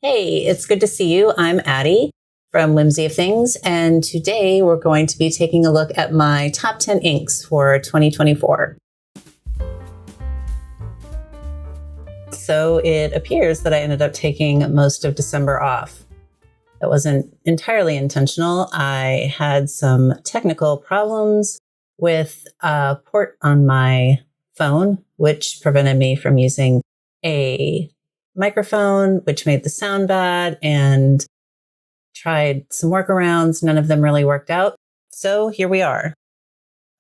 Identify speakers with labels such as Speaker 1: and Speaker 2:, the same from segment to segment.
Speaker 1: Hey, it's good to see you. I'm Addie from Whimsy of Things, and today we're going to be taking a look at my top 10 inks for 2024. So it appears that I ended up taking most of December off. That wasn't entirely intentional. I had some technical problems with a port on my phone, which prevented me from using a microphone, which made the sound bad, and tried some workarounds. None of them really worked out. So here we are.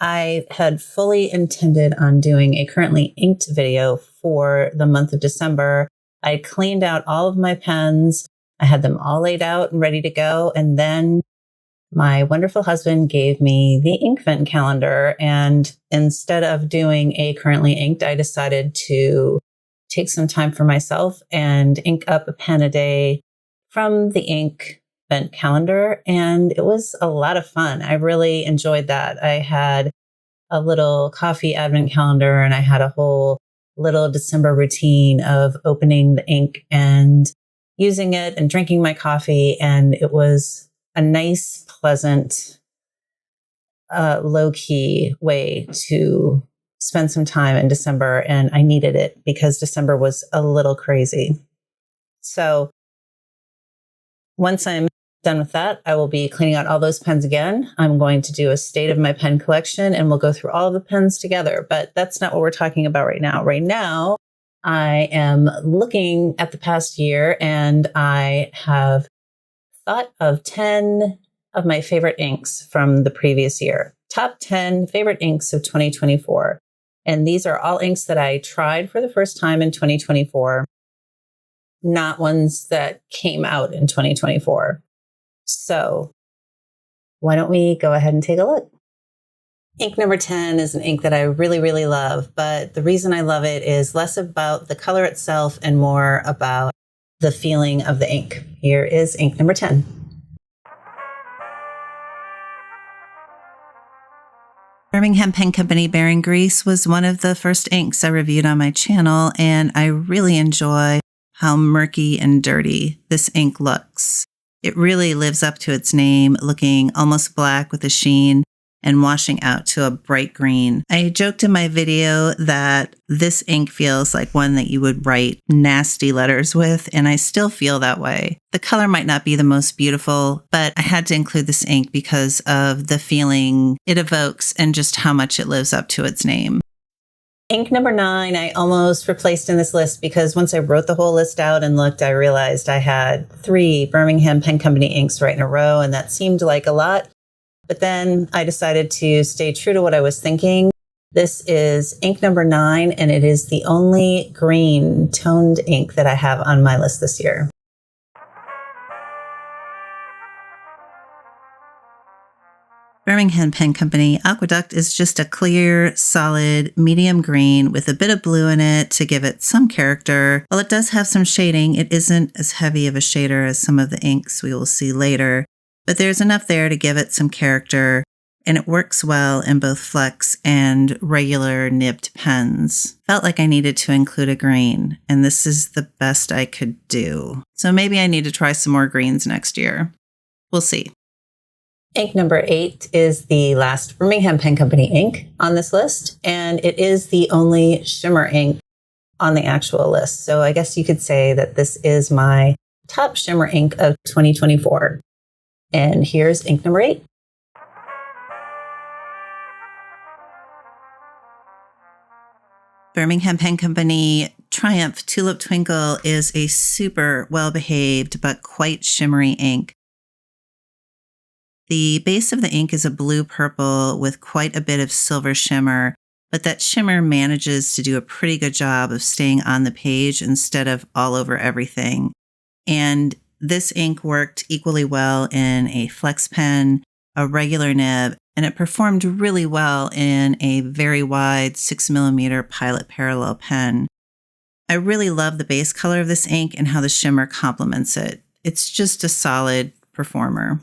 Speaker 1: I had fully intended on doing a currently inked video for the month of December. I cleaned out all of my pens. I had them all laid out and ready to go. And then my wonderful husband gave me the Inkvent calendar. And instead of doing a currently inked, I decided to take some time for myself and ink up a pen a day from the Inkvent calendar. And it was a lot of fun. I really enjoyed that. I had a little coffee advent calendar and I had a whole little December routine of opening the ink and using it and drinking my coffee. And it was a nice, pleasant, low-key way to spend some time in December, and I needed it because December was a little crazy. So once I'm done with that, I will be cleaning out all those pens again. I'm going to do a state of my pen collection and we'll go through all of the pens together, but that's not what we're talking about right now. Right now, I am looking at the past year and I have thought of 10 of my favorite inks from the previous year. Top 10 favorite inks of 2024. And these are all inks that I tried for the first time in 2024, not ones that came out in 2024. So why don't we go ahead and take a look? Ink number 10 is an ink that I really, really love, but the reason I love it is less about the color itself and more about the feeling of the ink. Here is ink number 10. Birmingham Pen Company Bearing Grease was one of the first inks I reviewed on my channel, and I really enjoy how murky and dirty this ink looks. It really lives up to its name, looking almost black with a sheen and washing out to a bright green. I joked in my video that this ink feels like one that you would write nasty letters with, and I still feel that way. The color might not be the most beautiful, but I had to include this ink because of the feeling it evokes and just how much it lives up to its name. Ink number 9, I almost replaced in this list because once I wrote the whole list out and looked, I realized I had 3 Birmingham Pen Company inks right in a row, and that seemed like a lot. But then I decided to stay true to what I was thinking. This is ink number 9, and it is the only green toned ink that I have on my list this year. Birmingham Pen Company Aqueduct is just a clear, solid, medium green with a bit of blue in it to give it some character. While it does have some shading, it isn't as heavy of a shader as some of the inks we will see later. But there's enough there to give it some character, and it works well in both flex and regular nibbed pens. Felt like I needed to include a green, and this is the best I could do. So maybe I need to try some more greens next year. We'll see. Ink number 8 is the last Birmingham Pen Company ink on this list, and it is the only shimmer ink on the actual list. So I guess you could say that this is my top shimmer ink of 2024. And here's ink number 8. Birmingham Pen Company Triumph Tulip Twinkle is a super well-behaved but quite shimmery ink. The base of the ink is a blue-purple with quite a bit of silver shimmer, but that shimmer manages to do a pretty good job of staying on the page instead of all over everything. And this ink worked equally well in a flex pen, a regular nib, and it performed really well in a very wide 6mm Pilot Parallel pen. I really love the base color of this ink and how the shimmer complements it. It's just a solid performer.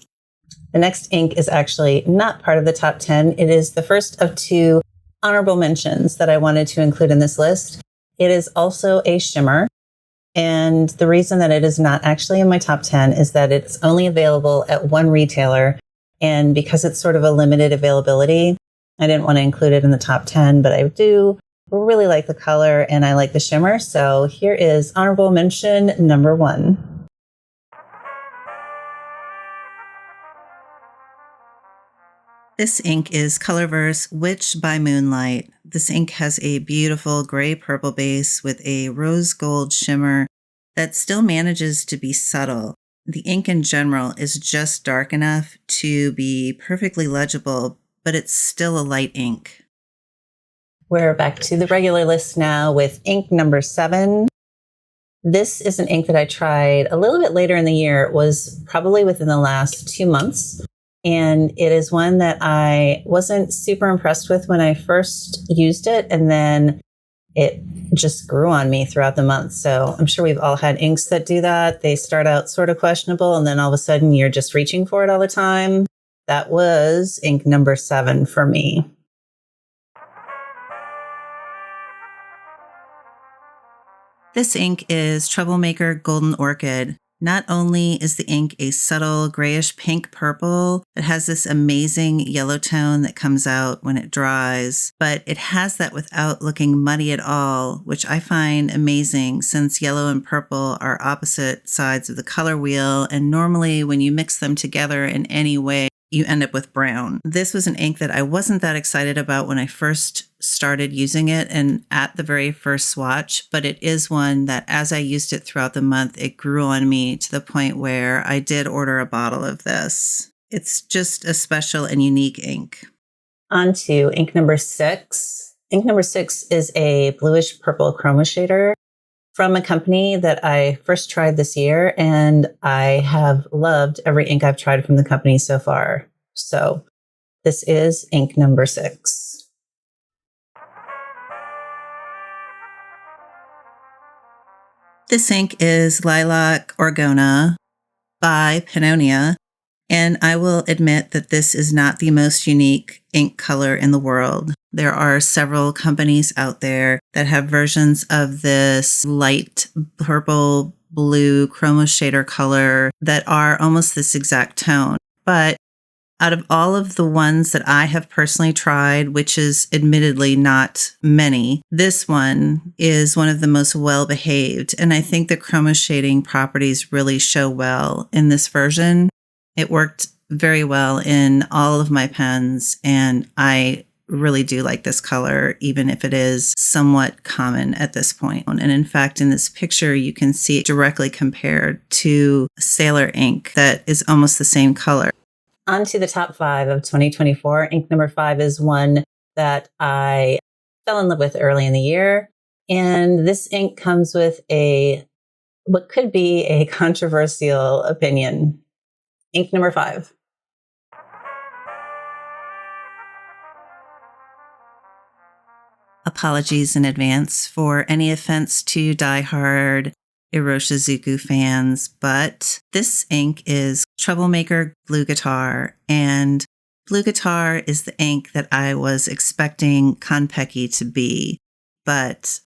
Speaker 1: The next ink is actually not part of the top 10. It is the first of 2 honorable mentions that I wanted to include in this list. It is also a shimmer. And the reason that it is not actually in my top 10 is that it's only available at one retailer. And because it's sort of a limited availability, I didn't want to include it in the top 10, but I do really like the color and I like the shimmer. So here is honorable mention number 1. This ink is Colorverse Witch by Moonlight. This ink has a beautiful gray-purple base with a rose gold shimmer that still manages to be subtle. The ink in general is just dark enough to be perfectly legible, but it's still a light ink. We're back to the regular list now with ink number 7. This is an ink that I tried a little bit later in the year. It was probably within the last 2 months. And it is one that I wasn't super impressed with when I first used it. And then it just grew on me throughout the month. So I'm sure we've all had inks that do that. They start out sort of questionable and then all of a sudden you're just reaching for it all the time. That was ink number 7 for me. This ink is Troublemaker Golden Orchid. Not only is the ink a subtle grayish pink purple, it has this amazing yellow tone that comes out when it dries, but it has that without looking muddy at all, which I find amazing since yellow and purple are opposite sides of the color wheel, and normally when you mix them together in any way, you end up with brown. This was an ink that I wasn't that excited about when I first started using it and at the very first swatch, but it is one that as I used it throughout the month, it grew on me to the point where I did order a bottle of this. It's just a special and unique ink. On to ink number 6. Ink number 6 is a bluish purple chroma shader from a company that I first tried this year, and I have loved every ink I've tried from the company so far. So this is ink number 6. This ink is Lilac Orgona by Pannonia, and I will admit that this is not the most unique ink color in the world. There are several companies out there that have versions of this light purple blue chroma shader color that are almost this exact tone. But out of all of the ones that I have personally tried, which is admittedly not many, this one is one of the most well-behaved. And I think the chroma shading properties really show well in this version. It worked very well in all of my pens, and I really do like this color, even if it is somewhat common at this point. And in fact, in this picture, you can see it directly compared to Sailor ink that is almost the same color. On to the top 5 of 2024. Ink number 5 is one that I fell in love with early in the year. And this ink comes with what could be a controversial opinion. Ink number 5. Apologies in advance for any offense to diehard Iroshizuku fans, but this ink is Troublemaker Blue Guitar, and Blue Guitar is the ink that I was expecting Konpeki to be, but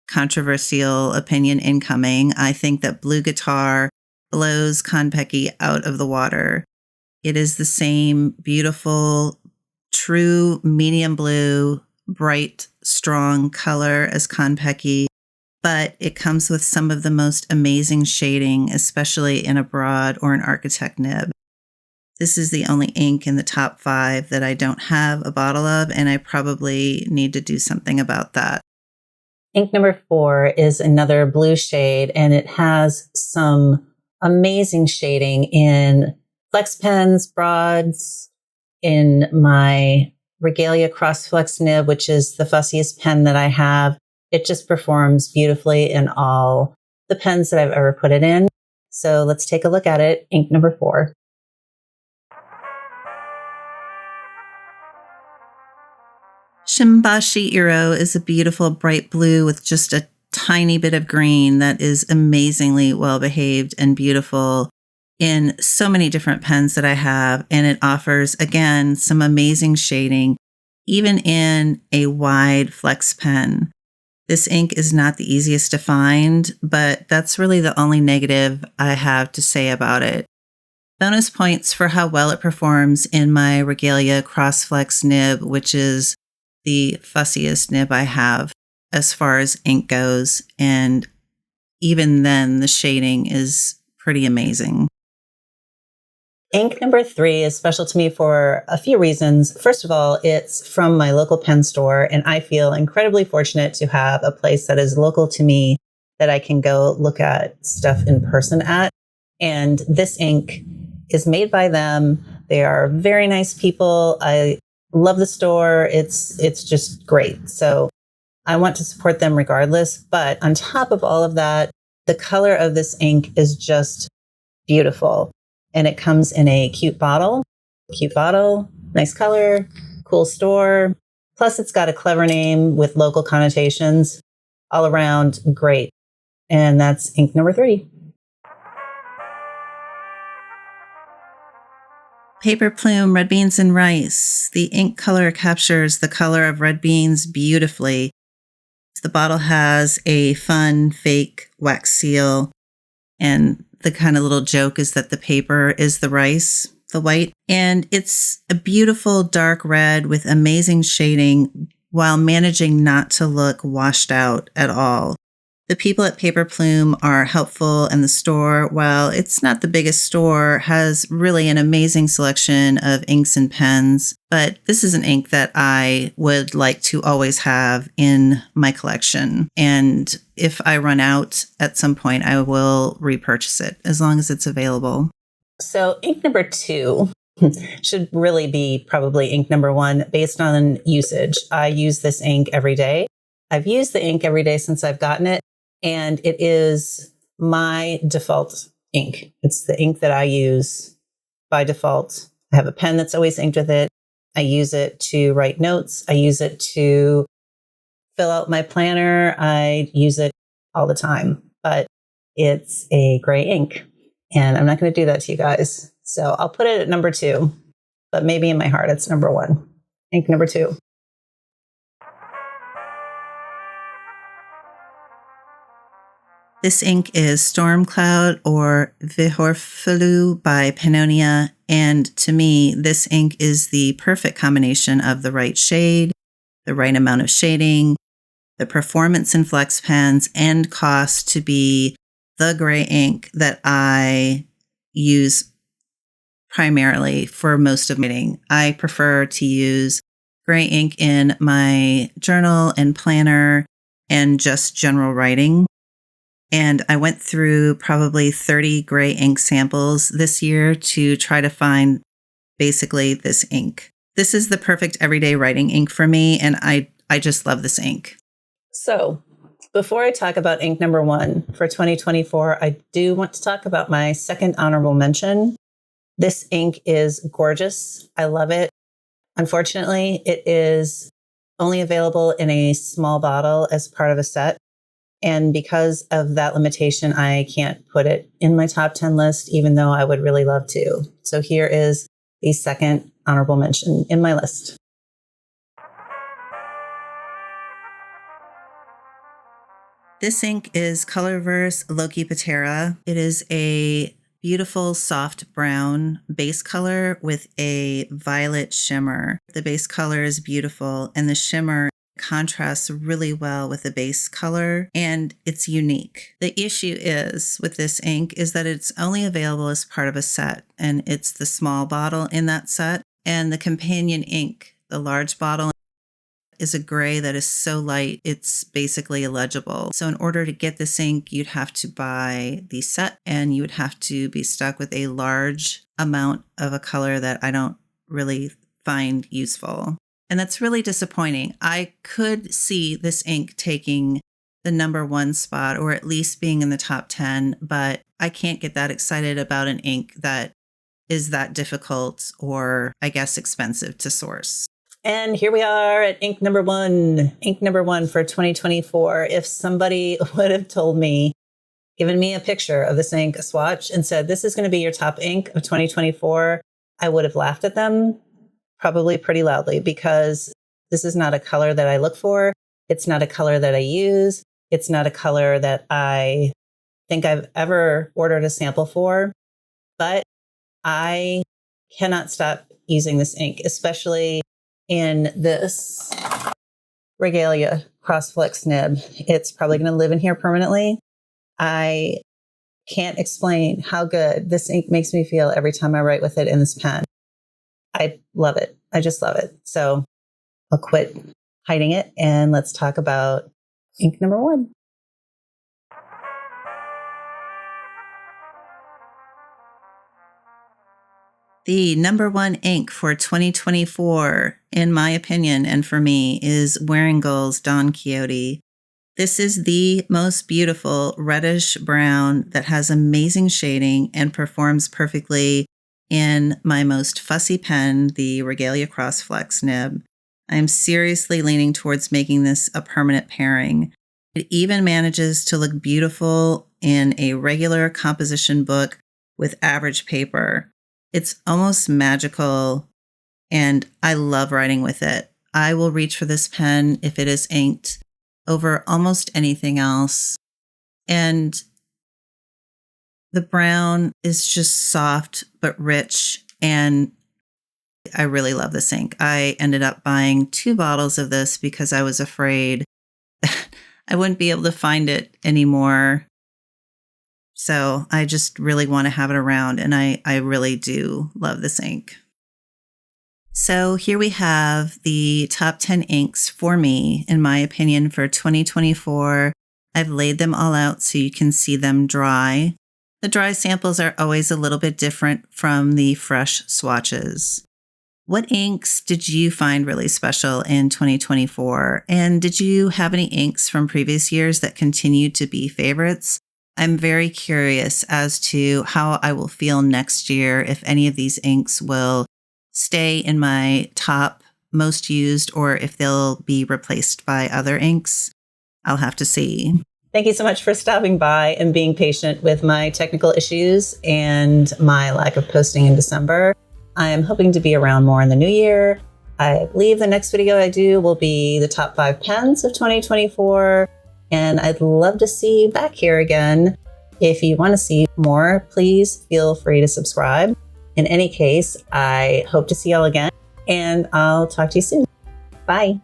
Speaker 1: controversial opinion incoming. I think that Blue Guitar blows Konpeki out of the water. It is the same beautiful, true medium blue, bright, strong color as Konpeki, but it comes with some of the most amazing shading, especially in a broad or an architect nib. This is the only ink in the top 5 that I don't have a bottle of, and I probably need to do something about that. Ink number 4 is another blue shade, and it has some amazing shading in flex pens, broads, in my Regalia Cross Flex nib, which is the fussiest pen that I have. It just performs beautifully in all the pens that I've ever put it in. So let's take a look at it. Ink number 4. Shimbashi Iro is a beautiful bright blue with just a tiny bit of green that is amazingly well behaved and beautiful in so many different pens that I have. And it offers, again, some amazing shading, even in a wide flex pen. This ink is not the easiest to find, but that's really the only negative I have to say about it. Bonus points for how well it performs in my Regalia Crossflex nib, which is the fussiest nib I have as far as ink goes. And even then, the shading is pretty amazing. Ink number 3 is special to me for a few reasons. First of all, it's from my local pen store, and I feel incredibly fortunate to have a place that is local to me that I can go look at stuff in person at. And this ink is made by them. They are very nice people. I love the store. It's just great. So I want to support them regardless. But on top of all of that, the color of this ink is just beautiful. And it comes in a cute bottle, nice color, cool store. Plus, it's got a clever name with local connotations. All around, great. And that's ink number 3. Paper Plume Red Beans and Rice. The ink color captures the color of red beans beautifully. The bottle has a fun fake wax seal, and the kind of little joke is that the paper is the rice, the white. And it's a beautiful dark red with amazing shading while managing not to look washed out at all. The people at Paper Plume are helpful, and the store, while it's not the biggest store, has really an amazing selection of inks and pens. But this is an ink that I would like to always have in my collection. And if I run out at some point, I will repurchase it as long as it's available. So ink number 2 should really be probably ink number 1 based on usage. I use this ink every day. I've used the ink every day since I've gotten it. And it is my default ink. It's the ink that I use by default. I have a pen that's always inked with it. I use it to write notes. I use it to fill out my planner. I use it all the time. But it's a gray ink. And I'm not going to do that to you guys. So I'll put it at number 2. But maybe in my heart, it's number 1. Ink number 2. This ink is Storm Cloud or Vihorfulu by Pannonia, and to me, this ink is the perfect combination of the right shade, the right amount of shading, the performance in flex pens, and cost to be the gray ink that I use primarily for most of my writing. I prefer to use gray ink in my journal and planner and just general writing. And I went through probably 30 gray ink samples this year to try to find basically this ink. This is the perfect everyday writing ink for me, and I just love this ink. So before I talk about ink number 1 for 2024, I do want to talk about my second honorable mention. This ink is gorgeous. I love it. Unfortunately, it is only available in a small bottle as part of a set. And because of that limitation, I can't put it in my top 10 list, even though I would really love to. So here is the second honorable mention in my list. This ink is Colorverse Loki Patera. It is a beautiful soft brown base color with a violet shimmer. The base color is beautiful, and the shimmer contrasts really well with the base color, and it's unique. The issue is with this ink is that it's only available as part of a set, and it's the small bottle in that set. And the companion ink, the large bottle, is a gray that is so light, it's basically illegible. So in order to get this ink, you'd have to buy the set, and you would have to be stuck with a large amount of a color that I don't really find useful. And that's really disappointing. I could see this ink taking the number 1 spot, or at least being in the top 10, but I can't get that excited about an ink that is that difficult or, I guess, expensive to source. And here we are at ink number 1 for 2024. If somebody would have told me, given me a picture of this ink, a swatch, and said, this is going to be your top ink of 2024, I would have laughed at them. Probably pretty loudly, because this is not a color that I look for. It's not a color that I use. It's not a color that I think I've ever ordered a sample for, but I cannot stop using this ink, especially in this Regalia Crossflex nib. It's probably going to live in here permanently. I can't explain how good this ink makes me feel every time I write with it in this pen. I love it. I just love it. So I'll quit hiding it and let's talk about ink number 1. The number 1 ink for 2024, in my opinion, and for me, is Waringall's Don Quixote. This is the most beautiful reddish brown that has amazing shading and performs perfectly in my most fussy pen, the Regalia Crossflex nib. I'm seriously leaning towards making this a permanent pairing. It even manages to look beautiful in a regular composition book with average paper. It's almost magical, and I love writing with it. I will reach for this pen if it is inked over almost anything else. And the brown is just soft but rich, and I really love this ink. I ended up buying 2 bottles of this because I was afraid I wouldn't be able to find it anymore. So I just really want to have it around, and I really do love this ink. So here we have the top 10 inks for me, in my opinion, for 2024. I've laid them all out so you can see them dry. The dry samples are always a little bit different from the fresh swatches. What inks did you find really special in 2024? And did you have any inks from previous years that continue to be favorites? I'm very curious as to how I will feel next year if any of these inks will stay in my top most used or if they'll be replaced by other inks. I'll have to see. Thank you so much for stopping by and being patient with my technical issues and my lack of posting in December. I am hoping to be around more in the new year. I believe the next video I do will be the top 5 pens of 2024. And I'd love to see you back here again. If you want to see more, please feel free to subscribe. In any case, I hope to see y'all again, and I'll talk to you soon. Bye.